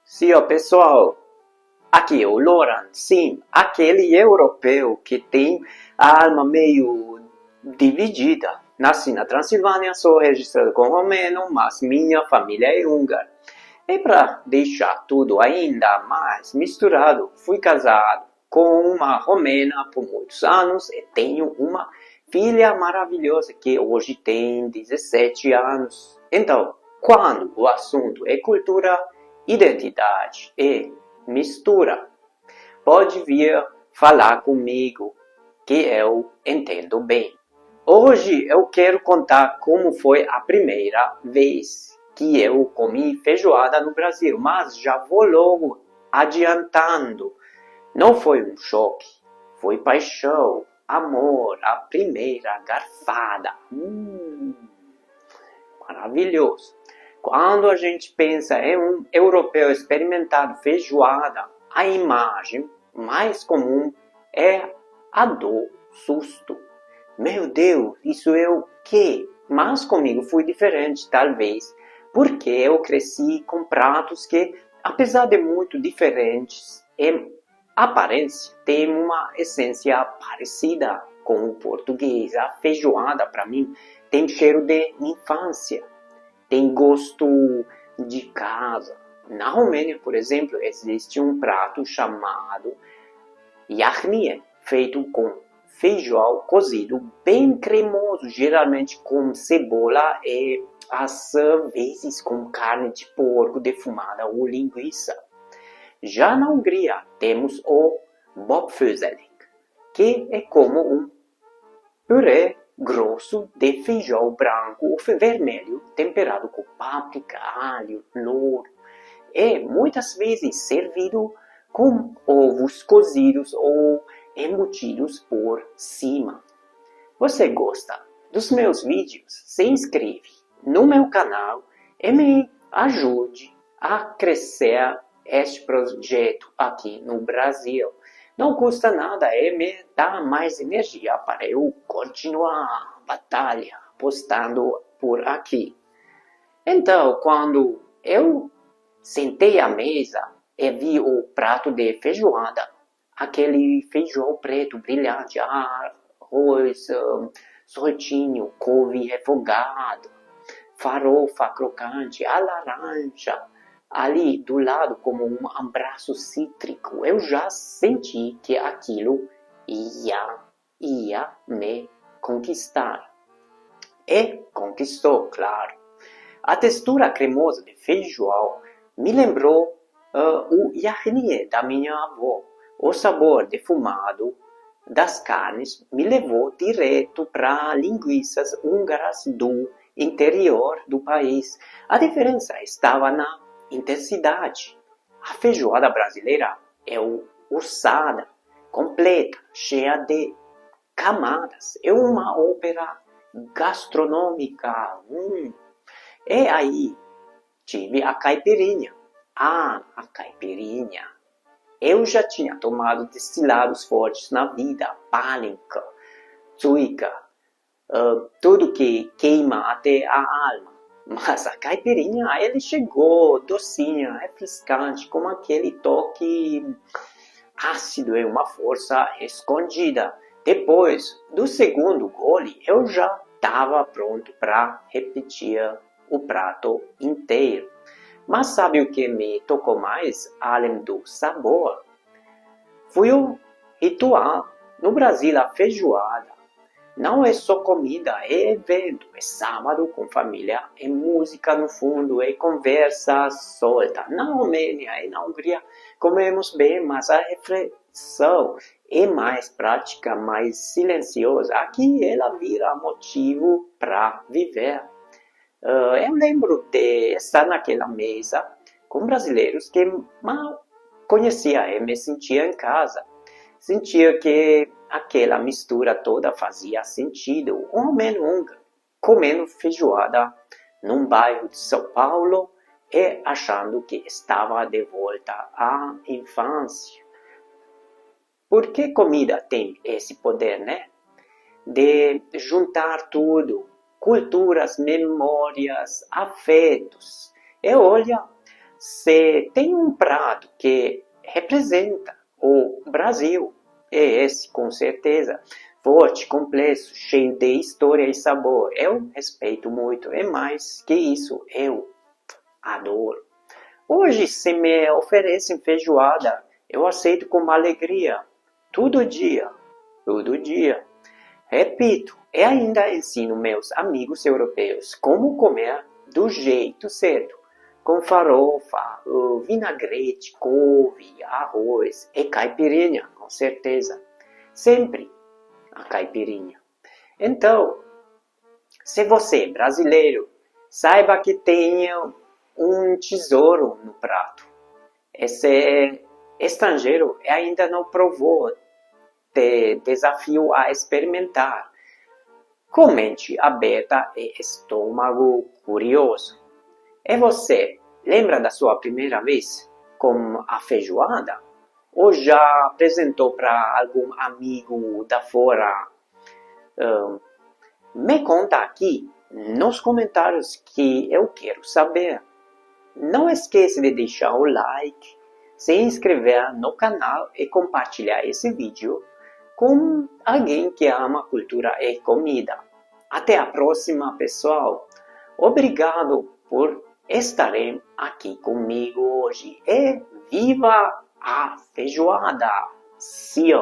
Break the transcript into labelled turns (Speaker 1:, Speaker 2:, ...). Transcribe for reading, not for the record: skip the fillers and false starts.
Speaker 1: Sim, ó, pessoal, aqui é o Loran, sim, aquele europeu que tem a alma meio dividida. Nasci na Transilvânia, sou registrado como romeno, mas minha família é húngara. E para deixar tudo ainda mais misturado, fui casado com uma romena por muitos anos e tenho uma filha maravilhosa que hoje tem 17 anos. Então, quando o assunto é cultura, identidade e mistura, pode vir falar comigo que eu entendo bem. Hoje eu quero contar como foi a primeira vez que eu comi feijoada no Brasil, mas já vou logo adiantando. Não foi um choque, foi paixão, amor, a primeira garfada. Maravilhoso. Quando a gente pensa em um europeu experimentado feijoada, a imagem mais comum é a do susto. Meu Deus, isso é o quê? Mas comigo foi diferente, talvez, porque eu cresci com pratos que, apesar de muito diferentes em aparência, têm uma essência parecida com o português. A feijoada, para mim, tem cheiro de infância, tem gosto de casa. Na Romênia, por exemplo, existe um prato chamado iarnie, feito com feijão cozido bem cremoso, geralmente com cebola e às vezes com carne de porco defumada ou linguiça. Já na Hungria temos o bokfőzelék, que é como um purê grosso de feijão branco ou vermelho temperado com páprica, alho, louro e muitas vezes servido com ovos cozidos ou embutidos por cima. Você gosta dos meus vídeos? Se inscreve no meu canal e me ajude a crescer este projeto aqui no Brasil. Não custa nada e me dá mais energia para eu continuar a batalha postando por aqui. Então, quando eu sentei à mesa e vi o prato de feijoada, aquele feijão preto brilhante, arroz soltinho, couve refogado, farofa crocante, a laranja, ali do lado como um abraço cítrico. Eu já senti que aquilo ia me conquistar. E conquistou, claro. A textura cremosa de feijão me lembrou o iarnie da minha avó. O sabor defumado das carnes me levou direto para linguiças húngaras do interior do país. A diferença estava na intensidade. A feijoada brasileira é ossada, completa, cheia de camadas. É uma ópera gastronômica. E aí tive a caipirinha. A caipirinha. Eu já tinha tomado destilados fortes na vida, pálinka, tsuika, tudo que queima até a alma. Mas a caipirinha, ele chegou docinha, refrescante, com aquele toque ácido e uma força escondida. Depois do segundo gole, eu já estava pronto para repetir o prato inteiro. Mas sabe o que me tocou mais, além do sabor? Foi o ritual. No Brasil, a feijoada não é só comida, é evento, é sábado com família, é música no fundo, é conversa solta. Na Romênia e na Hungria comemos bem, mas a refeição é mais prática, mais silenciosa. Aqui ela vira motivo para viver. Eu lembro de estar naquela mesa com brasileiros que mal conhecia e me sentia em casa. Sentia que aquela mistura toda fazia sentido. Um homem húngaro comendo feijoada num bairro de São Paulo e achando que estava de volta à infância. Porque comida tem esse poder, né? De juntar tudo. Culturas, memórias, afetos. E olha, se tem um prato que representa o Brasil, é esse, com certeza. Forte, complexo, cheio de história e sabor. Eu respeito muito. É mais que isso, eu adoro. Hoje, se me oferecem feijoada, eu aceito com alegria. Todo dia, todo dia. Repito, e ainda ensino meus amigos europeus como comer do jeito certo. Com farofa, vinagrete, couve, arroz e caipirinha, com certeza. Sempre a caipirinha. Então, se você, brasileiro, saiba que tem um tesouro no prato. Esse estrangeiro ainda não provou, te desafio a experimentar. Com mente aberta e estômago curioso. E você, lembra da sua primeira vez com a feijoada? Ou já apresentou para algum amigo da fora? Me conta aqui nos comentários que eu quero saber. Não esqueça de deixar o like, se inscrever no canal e compartilhar esse vídeo com alguém que ama cultura e comida. Até a próxima, pessoal. Obrigado por estarem aqui comigo hoje. E viva a feijoada! Sim!